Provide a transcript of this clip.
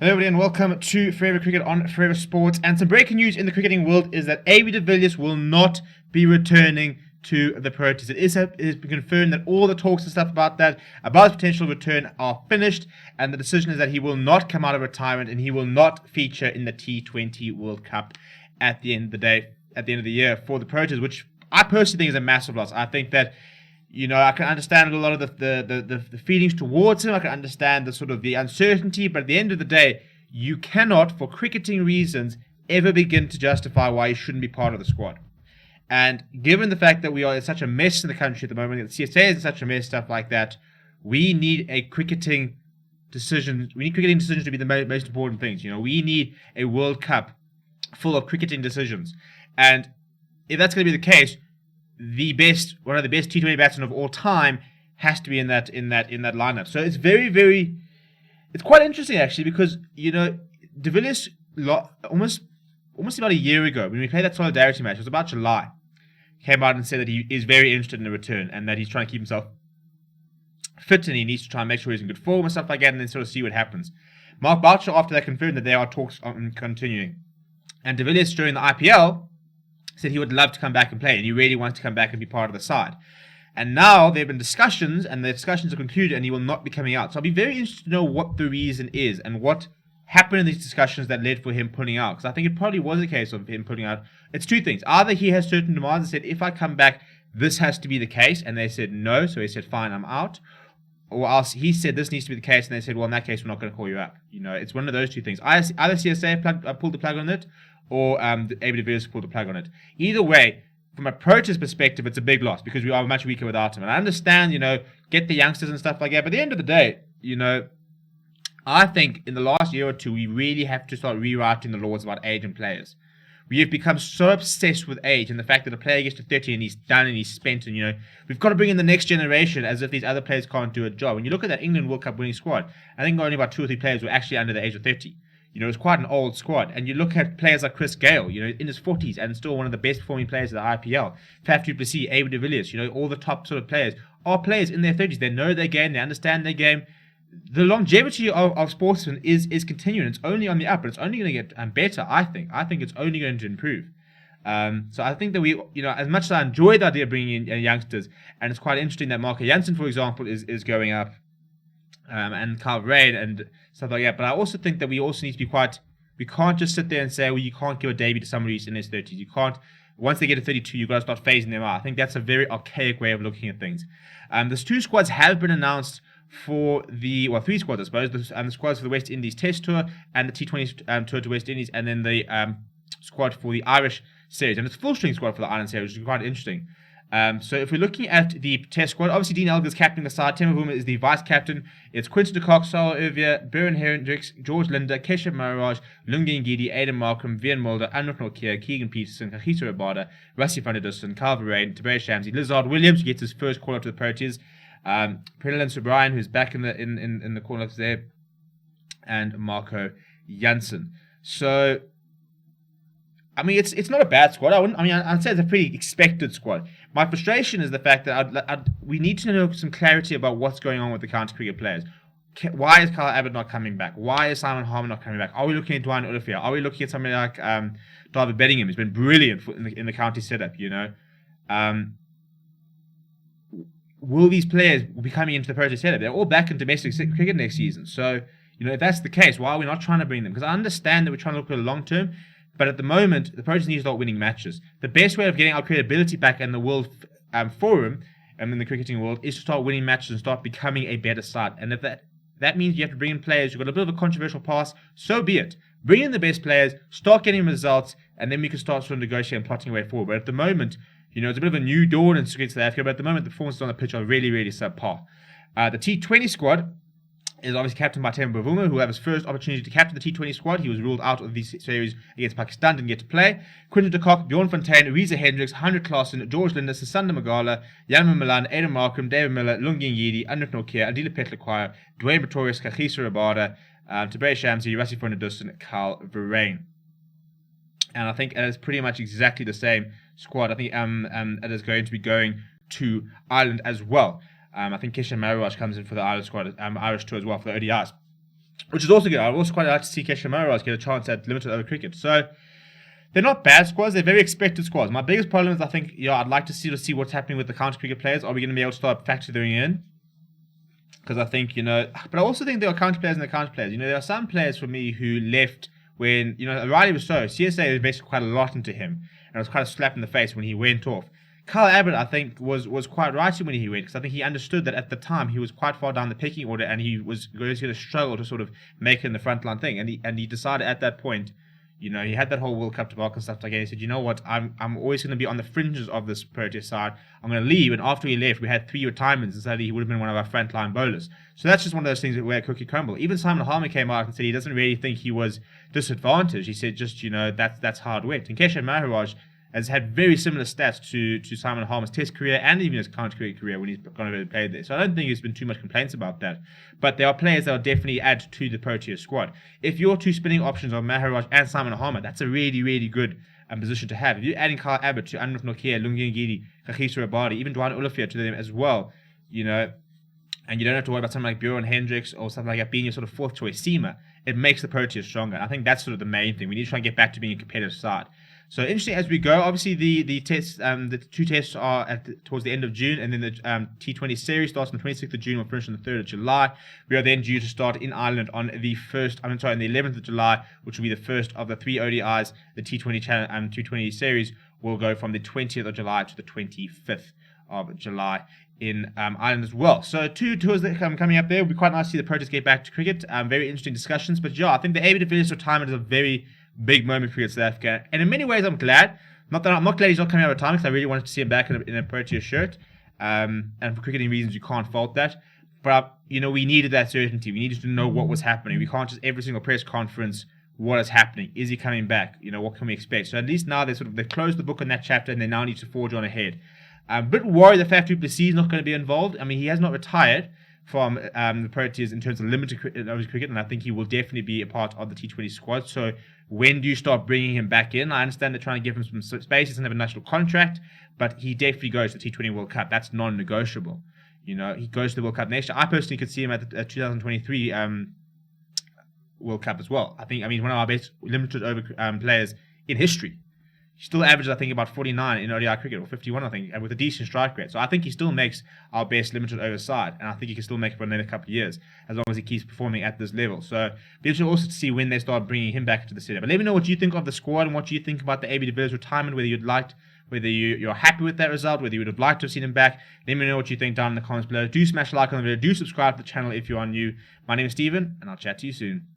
Hello everybody and welcome to Forever Cricket on Forever Sports. And some breaking news in the cricketing world is that AB de Villiers will not be returning to the Proteas. It has been confirmed that all the talks and stuff about his potential return, are finished, and the decision is that he will not come out of retirement and he will not feature in the T20 World Cup at the end of the year for the Proteas, which I personally think is a massive loss. I think that I can understand a lot of the feelings towards him. I can understand the sort of the uncertainty, but at the end of the day, you cannot, for cricketing reasons, ever begin to justify why he shouldn't be part of the squad. And given the fact that we are in such a mess in the country at the moment, that the CSA is in such a mess, stuff like that, we need cricketing decisions to be the most important things. We need a World Cup full of cricketing decisions. And if that's going to be the case, one of the best T20 batsmen of all time has to be in that lineup. So it's it's quite interesting actually, because de Villiers almost about a year ago, when we played that solidarity match, it was about July, came out and said that he is very interested in a return and that he's trying to keep himself fit and he needs to try and make sure he's in good form and stuff like that, and then sort of see what happens. Mark Boucher after that confirmed that there are talks on continuing, and de Villiers during the IPL said he would love to come back and play, and he really wants to come back and be part of the side. And now there have been discussions, and the discussions are concluded, and he will not be coming out. So I'll be very interested to know what the reason is and what happened in these discussions that led for him pulling out. Because I think it probably was a case of him pulling out. It's two things. Either he has certain demands and said, if I come back, this has to be the case, and they said no, so he said, fine, I'm out. Or else he said this needs to be the case, and they said, well, in that case, we're not going to call you up. It's one of those two things. Either CSA pulled the plug on it, or AB de Villiers pulled the plug on it. Either way, from a Proteas perspective, it's a big loss because we are much weaker without him. And I understand, get the youngsters and stuff like that. But at the end of the day, I think in the last year or two, we really have to start rewriting the laws about age and players. We have become so obsessed with age and the fact that a player gets to 30 and he's done and he's spent, and we've got to bring in the next generation as if these other players can't do a job. When you look at that England World Cup winning squad, I think only about 2 or 3 players were actually under the age of 30. It's quite an old squad. And you look at players like Chris Gale, in his 40s and still one of the best performing players of the IPL. Faf du Plessis, AB de Villiers, all the top sort of players are players in their 30s. They know their game, they understand their game. The longevity of sportsmen is continuing. It's only on the up, but it's only going to get better, I think. I think it's only going to improve. So I think that we, as much as I enjoy the idea of bringing in youngsters, and it's quite interesting that Marco Jansen, for example, is going up, and Carl Rain and stuff like that. But I also think that we also need to be we can't just sit there and say, well, you can't give a debut to somebody who's in his 30s. You can't, once they get to 32, you've got to start phasing them out. I think that's a very archaic way of looking at things. There's 2 squads have been announced for 3 squads, I suppose. The squads for the West Indies Test Tour and the T20 Tour to West Indies, and then the squad for the Irish Series. And it's a full-string squad for the Ireland Series, which is quite interesting. So if we're looking at the Test squad, obviously Dean Elgar's captaining the side, Temba Bavuma is the vice-captain, it's Quinton de Kock, Saul Irvia, Beren Hendricks, George Linder, Keshav Maharaj, Lungi Ngidi, Aidan Markham, Vian Mulder, Anrich Nortje, Keegan Peterson, Kagiso Rabada, Rassie van der Dussen, Calvin Rain, Tabraiz Shamsi, Lizard Williams, who gets his first call-up to the Proteas, Prenelin Subrian, who's back in the call-ups there, and Marco Jansen. So it's not a bad squad. I'd say it's a pretty expected squad. My frustration is the fact that we need to know some clarity about what's going on with the county cricket players. Why is Kyle Abbott not coming back? Why is Simon Harman not coming back? Are we looking at Dwayne Olivier? Are we looking at somebody like David Bedingham, who's been brilliant in the county setup? Will these players be coming into the Proteas setup? They're all back in domestic cricket next season. So, if that's the case, why are we not trying to bring them? Because I understand that we're trying to look at the long term. But at the moment, the Proteas need to start winning matches. The best way of getting our credibility back in the world forum and in the cricketing world is to start winning matches and start becoming a better side. And if that means you have to bring in players who've got a bit of a controversial past, so be it. Bring in the best players, start getting results, and then we can start sort of negotiating and plotting a way forward. But at the moment, it's a bit of a new dawn in South Africa, but at the moment, the performances on the pitch are really, really subpar. The T20 squad is obviously captained by Temba Bavuma, who had his first opportunity to captain the T20 squad. He was ruled out of this series against Pakistan, didn't get to play. Quinton de Kock, Bjorn Fontaine, Reza Hendricks, Heinrich Klaassen, George Linder, Sasanda Magala, Jan Milan, Aidan Markham, David Miller, Lungi Ngidi, Anrich Nortje, Adila Petlequire, Dwayne Pretorius, Kagiso Rabada, Tabraiz Shamsi, Rassie van der Dussen, Carl Verreyn. And I think it is pretty much exactly the same squad. I think it is going to be going to Ireland as well. I think Keshav Maharaj comes in for the Irish squad, Irish tour as well for the ODIs. which is also good. I'd also quite like to see Kesha Maharaj get a chance at limited over cricket. So they're not bad squads. They're very expected squads. My biggest problem is I think, I'd like to see what's happening with the county cricket players. Are we going to be able to start factoring in? Because I think, but I also think there are county players and the county players. There are some players for me who left when, Riley was so. CSA was basically quite a lot into him. And it was quite a slap in the face when he went off. Kyle Abbott, I think, was quite right when he went, because I think he understood that at the time he was quite far down the pecking order and he was going to struggle to sort of make it in the frontline thing. And he decided at that point, he had that whole World Cup debacle and stuff like that. He said, you know what, I'm always going to be on the fringes of this Proteas side. I'm going to leave. And after he left, we had 3 retirements, and suddenly he would have been one of our frontline bowlers. So that's just one of those things where cookie crumble. Even Simon Harmer came out and said he doesn't really think he was disadvantaged. He said just, that's hard work. And Keshav Maharaj has had very similar stats to Simon Harmer's Test career and even his county cricket career when he's gone over to play there. So I don't think there's been too much complaints about that. But there are players that will definitely add to the Proteas squad. If your 2 spinning options are Maharaj and Simon Harmer, that's a really, really good position to have. If you're adding Kyle Abbott to Anruf Nokia, Lungi Ngidi, Kagiso Rabadi, even Dwayne Olivier to them as well, and you don't have to worry about something like Bjorn Hendricks or something like that being your sort of 4th choice seamer, it makes the Proteas stronger. And I think that's sort of the main thing. We need to try and get back to being a competitive side. So interesting as we go. Obviously, the tests, the 2 tests are towards the end of June, and then the T20 series starts on the 26th of June. We'll finish on the 3rd of July. We are then due to start in Ireland on the 11th of July, which will be the first of the 3 ODIs. The T20 T20 series will go from the 20th of July to the 25th of July in Ireland as well. So 2 tours that coming up there. It'll be quite nice to see the Proteas get back to cricket. Very interesting discussions. But I think the AB de Villiers retirement is a very big moment for South Africa. And in many ways, I'm glad. I'm not glad he's not coming out of retirement, because I really wanted to see him back in a Proteas shirt. And for cricketing reasons, you can't fault that. But, we needed that certainty. We needed to know what was happening. We can't just every single press conference, what is happening? Is he coming back? What can we expect? So at least now they've closed the book on that chapter, and they now need to forge on ahead. I'm a bit worried that Faf du Plessis is not going to be involved. I mean, he has not retired from the Proteas in terms of limited cricket, and I think he will definitely be a part of the T20 squad. So when do you start bringing him back in? I understand they're trying to give him some space. He doesn't have a national contract, but he definitely goes to the T20 World Cup. That's non-negotiable. He goes to the World Cup next year. I personally could see him at the 2023 World Cup as well. I mean, one of our best limited over players in history. He still averages, I think, about 49 in ODI cricket, or 51, I think, and with a decent strike rate. So I think he still makes our best limited over side, and I think he can still make it for another couple of years, as long as he keeps performing at this level. So be interesting also to see when they start bringing him back to the setup. But let me know what you think of the squad and what you think about the AB de Villiers retirement, whether you're happy with that result, whether you would have liked to have seen him back. Let me know what you think down in the comments below. Do smash a like on the video. Do subscribe to the channel if you are new. My name is Steven, and I'll chat to you soon.